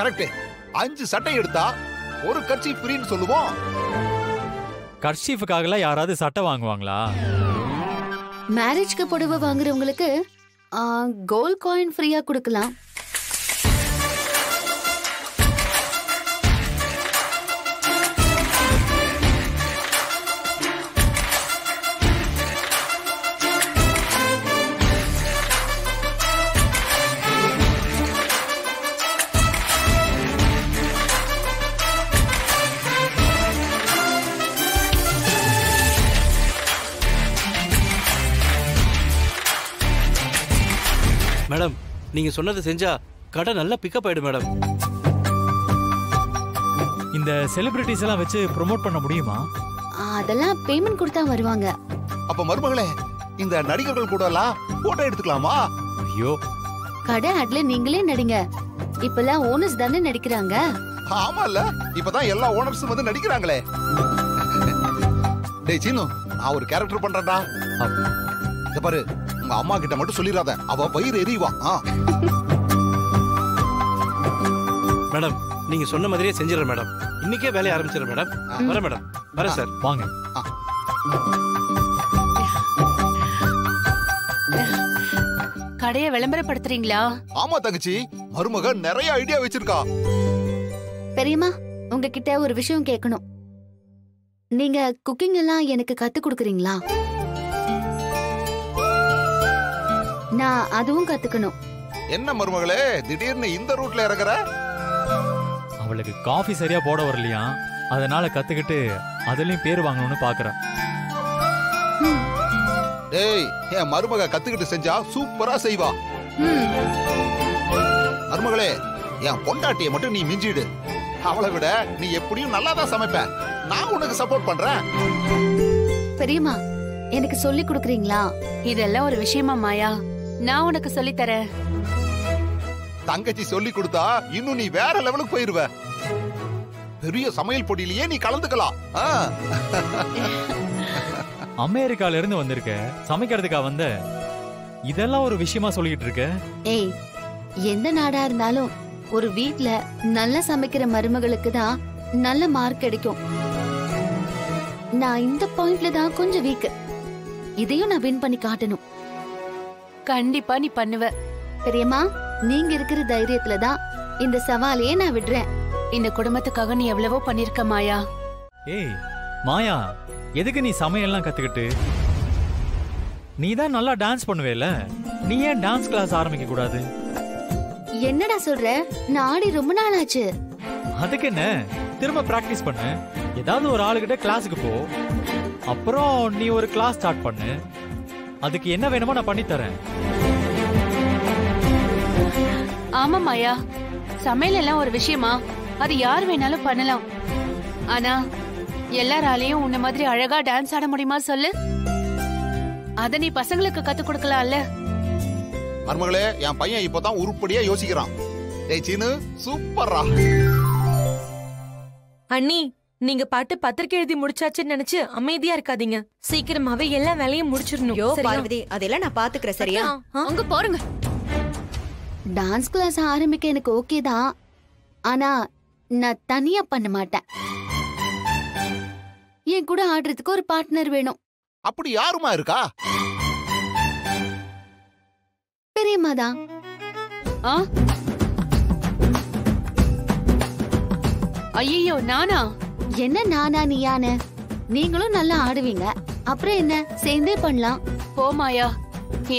Correct. 5 சட்டை எடுத்தா ஒரு கர்ச்சீஃப் ஃப்ரீன்னு சொல்லுவோம். கர்ச்சீஃபுக்காக யாராவது சட்டை வாங்குவாங்களா? மேரேஜ்க்கு புடவை வாங்குறவங்களுக்கு கோல்ட் காயின் ஃப்ரீயா கொடுக்கலாம். மேடம், நீங்க சொன்னதை செஞ்சா கடை நல்லா பிக்கப் ஆயிடும் மேடம். இந்த செலிபிரிட்டிஸ் எல்லாம் வச்சு ப்ரோமோட் பண்ண முடியுமா? அதெல்லாம் பேமெண்ட் கொடுத்தா வருவாங்க. அப்ப மருமகளே, இந்த நடிகர்கள் கூட எல்லாம் போட்டோ எடுத்துக்கலாமா? ஐயோ, கடை ஆட்ல நீங்களே நடிங்க. இப்பெல்லாம் ஓனர்ஸ் தானே நடிக்கிறாங்க. ஆமால, இப்பதான் எல்லா ஓனர்ஸும் வந்து நடிக்கிறாங்களே. டேய் சீனு, நான் ஒரு கேரக்டர் பண்றேன்டா. இத பாரு, உங்க அம்மா கிட்ட மட்டும் சொல்லிராத, அவ வயிறு எரிவா. மேடம், நீங்க சொன்ன மாதிரியே செஞ்சிடறேன் மேடம். இன்னைக்கே வேலையை ஆரம்பிச்சிடறேன் மேடம். வரேன் மேடம். வரேன் சார். வாங்க. கடையை விளம்பரப்படுத்துறீங்களா? ஆமா தங்கச்சி, மருமக நிறைய ஐடியா வச்சிருக்கா. பெரியம்மா, உங்ககிட்ட ஒரு விஷயம் கேட்கணும். நீங்க குக்கிங் எல்லாம் எனக்கு கத்து கொடுக்கறீங்களா? நான் அதுவும் கத்துக்கணும். என்ன மருமகளே, திடீர்னு இந்த ரூட்ல இறங்குற? அவளுக்கு காஃபி சரியா போட வரலையா, அதனால கத்துக்கிட்டு அதுலயும் பேர் வாங்கணும்னு பாக்குறேன். டேய், என் மருமக கத்துக்கிட்டு செஞ்சா சூப்பரா செய்வா. மருமகளே, என் பொண்டாட்டியை மட்டும் நீ மிஞ்சிடு. அவளை விட நீ எப்படியும் நல்லாதான் சமைப்ப. நான் உனக்கு சப்போர்ட் பண்றேன். பெரியம்மா, எனக்கு சொல்லி கொடுக்கறீங்களா? இதெல்லாம் ஒரு விஷயமா மாயா? நான் உனக்கு சொல்லி தரேன். தங்கச்சி சொல்லி கொடுத்தா இன்னும் நீ வேற லெவலுக்கு போயிருவ. பெரிய சமையல் போட்டியிலேயே நீ கலந்துக்கலாம். அமெரிக்கால இருந்து வந்திருக்க, சமைக்கிறதுக்கா வந்த? இதெல்லாம் ஒரு விஷயமா சொல்லிட்டு இருக்க? ஏய், எந்த நாடா இருந்தாலும் ஒரு வீட்ல நல்ல சமைக்கிற மருமகளுக்கு தான் நல்ல மார்க் கிடைக்கும். நான் இந்த பாயிண்ட்ல தான் கொஞ்சம் வீக். இதையும் நான் வின் பண்ணி காட்டணும். கண்டிப்பா நீ பண்ணுவ. பெரியம்மா, நீங்க இருக்கிற தைரியத்துல தான் இந்த சவாலையே நான் விடுறேன். இந்த குடும்பத்துக்காக நீ எவ்வளவோ பண்ணிருக்க மாயா. ஏய் மாயா, எதுக்கு நீ சமையல்லாம் கத்துக்கிட்டு? நீ தான் நல்லா டான்ஸ் பண்ணுவேல, நீ ஏன் டான்ஸ் கிளாஸ் ஆரம்பிக்க கூடாது? என்னடா சொல்ற? நான் ஆடி ரொம்ப நாள் ஆச்சு. அதுக்கு என்ன, திரும்ப பிராக்டிஸ் பண்ணு. ஏதாவது ஒரு ஆளுகிட்ட கிளாஸுக்கு போ. அப்புறம் நீ ஒரு கிளாஸ் ஸ்டார்ட் பண்ணு. அதுக்கு என்ன வேணுமோ நான் பண்ணி தரேன். ஆமா மாயா, சமையல் எல்லாம் ஒரு விஷயமா? அது யார் வேணாலும் பண்ணலாம். ஆனா எல்லாராலையும் உன்ன மாதிரி அழகா டான்ஸ் ஆட முடியுமா சொல்லு? அத நீ பசங்களுக்கு கத்து கொடுக்கலாம்ல. மருமகளே, என் பையன் இப்பதான் உருப்படியா யோசிக்கிறான். டேய் சீனு, சூப்பரா. அண்ணி, நீங்க பாட்டு பத்திரிக்கை எழுதி முடிச்சாச்சுன்னு நினைச்சு அமைதியா இருக்காதீங்க. சீக்கிரமாவே எல்லா வேலையும் முடிச்சிடணும். பார்வதி, அதெல்லாம் நான் பாத்துக்கிறேன். சரியா? அங்க பாருங்க. டான்ஸ் கிளாஸ் ஆரம்பிக்க எனக்கு ஓகே தான். ஆனா நான் தனியா பண்ண மாட்டேன். என் கூட ஆடுறதுக்கு ஒரு பார்ட்னர் வேணும். அப்படி யாருமா இருக்கா? பெரியம்மா தான். ஐயோ, நானா? என்ன நானா நீயானு? நீங்களும் நல்லா ஆடுவீங்க. அப்புறம் என்ன, சேர்ந்தே பண்ணலாம். போ மாயா,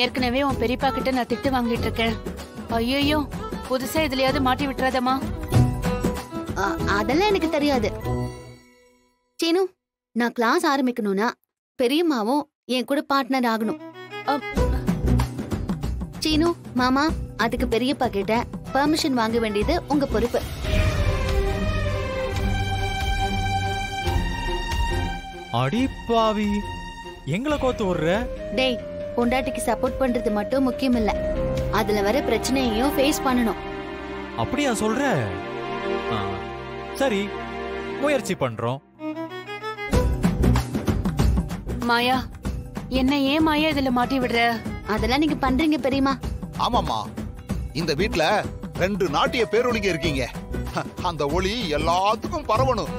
ஏற்கனவே உன் பெரியப்பா கிட்ட நான் திட்டு வாங்கிட்டு இருக்கேன். ஐயோ, புதுசா இதுலயாவது மாட்டி விட்டுறாதமா. அதெல்லாம் எனக்கு தெரியாது. சீனு, நான் கிளாஸ் ஆரம்பிக்கணும்னா பெரியம்மாவும் என் கூட பார்ட்னர் ஆகணும். சீனு மாமா, அதுக்கு பெரியப்பா கிட்ட பெர்மிஷன் வாங்க வேண்டியது உங்க பொறுப்பு. அடிப்பாவி, எங்களை கோத்து விடுற? டேய், பொண்டாட்டிக்கு சப்போர்ட் பண்றது மட்டும் முக்கியம் இல்ல, அதுல வர பிரச்சனையையும் ஃபேஸ் பண்ணணும். அப்படியா சொல்ற? சரி, முயற்சி பண்றோம். மாயா, என்ன ஏன் மாயா இதுல மாட்டி விடுற? அதெல்லாம் நீங்க பண்றீங்க பெரியம்மா. ஆமாமா, இந்த வீட்ல 2 நாட்டிய பேரொழிங்க இருக்கீங்க. அந்த ஒளி எல்லாத்துக்கும் பரவணும்.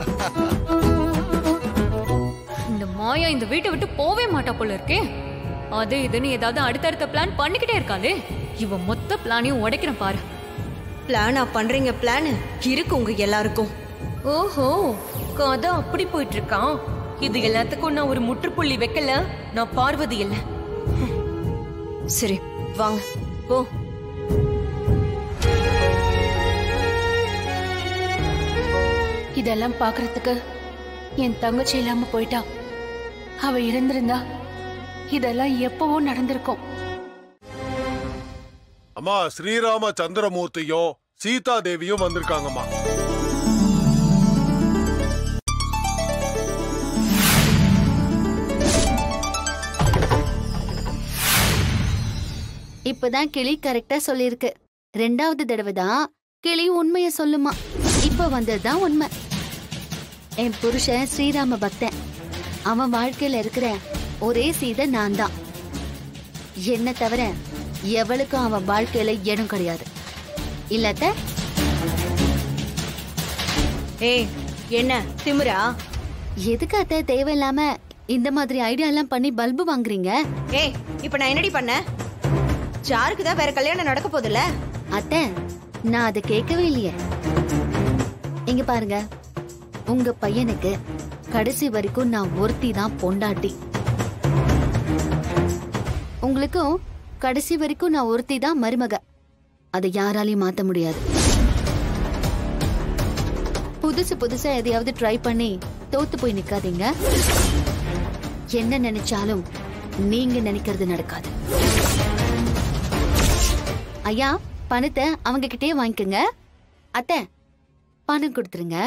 இந்த மாயா இந்த வீட்டை விட்டு போவே மாட்டா போல இருக்கே. அது இதுன்னு ஏதாவது அடுத்தடுத்த பிளான் பண்ணிக்கிட்டே இருக்காளே. இவ மொத்த பிளானையும் உடைக்கிறேன் பாரு. பிளானா பண்றீங்க? பிளான் இருக்கு உங்க எல்லாருக்கும். ஓஹோ, கதை அப்படி போயிட்டு இருக்கான். இது எல்லாத்துக்கும் நான் ஒரு முற்றுப்புள்ளி வைக்கல. நான் பார்வதி இல்ல. சரி வாங்க போ. இதெல்லாம் பாக்குறதுக்கு என் தங்கச்சி இல்லாம போயிட்டா. அவ இருந்திருந்தா இதெல்லாம் எப்பவோ நடந்திருக்கும். அம்மா, ஸ்ரீராம சந்திரமூர்த்தியும் சீதா தேவியும் வந்திருக்காங்கம்மா. இப்பதான் கிளி கரெக்டா சொல்லிருக்கு. 2வது தடவை தான் கிளி உண்மைய சொல்லுமா. இப்ப வந்ததுதான் உண்மை. என் புருஷன் ஸ்ரீராம பக்தன். அவன் வாழ்க்கையில இருக்கிற ஒரே சீதை நான் தான். என்ன தவிர எவளுக்கும் அவன் வாழ்க்கையில இடம் கிடையாது. இல்லத்த? ஏய், என்ன திமிரா? எதுக்கு அத்தை தேவையில்லாம இந்த மாதிரி ஐடியா எல்லாம் பண்ணி பல்பு வாங்குறீங்க? ஏய், இப்ப நான் என்னடி பண்ண? சாருக்கு தான் வேற கல்யாணம் நடக்க போதுல. அத்தை, நான் அதை கேட்கவே இல்லையே. இங்க பாருங்க, உங்க பையனுக்கு கடைசி வரைக்கும் நான் ஒருத்தி தான் பொண்டாட்டி. உங்களுக்கும் கடைசி வரைக்கும் நான் ஒருத்தி தான் மருமக. அதை யாராலையும் மாத்த முடியாது. புதுசா எதையாவது ட்ரை பண்ணி தோத்து போய் நிக்காதீங்க. என்ன நினைச்சாலும் நீங்க நினைக்கிறது நடக்காது. ஐயா, பணத்தை அவங்க கிட்டே வாங்கிக்கோங்க. அத்தை, பணம் கொடுத்துருங்க.